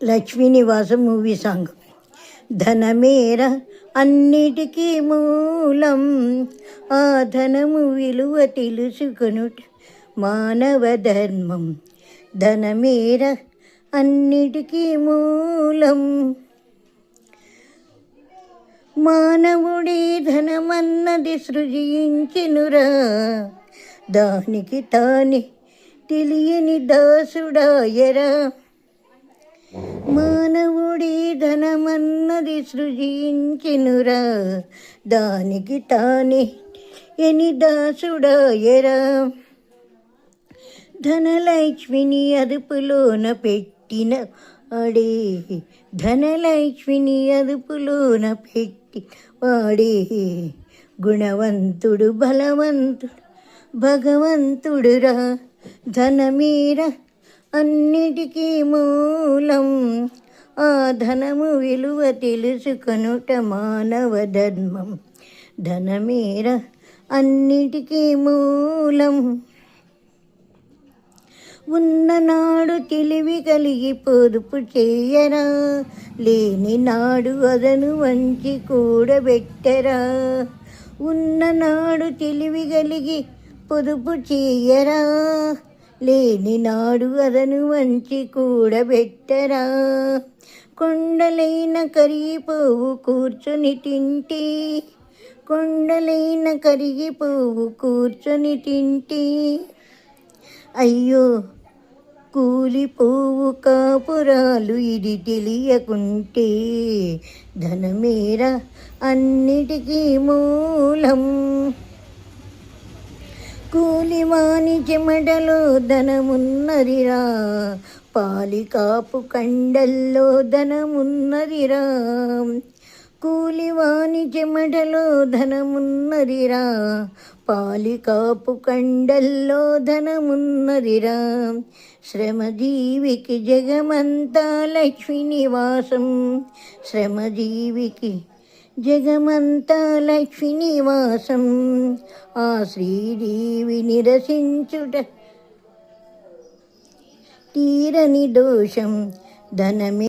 లక్ష్మీ నివాసం movie song. ధనమేర అన్నిటికీ మూలం, ఆ ధనము విలువ తెలుసుకొనుట మానవ ధర్మం. ధనమేర అన్నిటికీ మూలం, మానవుడి ధనమన్నది సృజించెనురా, దానికి తానే తెలియని దాసుడాయరా. మానవుడి ధనమన్నది సృజించెనురా, దానికి తానే ఎని దాసుడాయరా. ధనలక్ష్మిని అదుపులోన పెట్టిన వాడే, ధనలక్ష్మిని అదుపులోన పెట్టి వాడే గుణవంతుడు బలవంతుడు భగవంతుడురా. ధనమేర అన్నిటికీ మూలం, ఆ ధనము విలువ తెలుసుకొనుట మానవ ధర్మం. ధనమేర అన్నిటికీ మూలం, ఉన్ననాడు తెలివి కలిగి పొదుపు చేయరా, లేని నాడు అదను వంచి కూడబెట్టరా. ఉన్ననాడు తెలివి కలిగి పొదుపు చేయరా, లేని నాడు అదను వంచి కూడబెట్టరా. కొండలైన కరిగిపోవు కూర్చొని తింటే, కొండలైన కరిగిపోవు కూర్చొని తింటే, అయ్యో కూలిపోవు కాపురాలు ఇది తెలియకుంటే. ధనమేర అన్నిటికీ మూలం, కూలివాని చెమటలో ధనమున్నదిరా, పాలికాపు కండల్లో ధనమున్నదిరా. కూలివాని చెమటలో ధనమున్నదిరా, పాలికాపు కండల్లో ధనమున్నదిరా. శ్రమజీవికి జగమంతా లక్ష్మీ నివాసం, శ్రమజీవికి జగమంతా లక్ష్మీ నివాసం. ఆ శ్రీదేవి నిరసించుట తీరని దోషం. ధనమే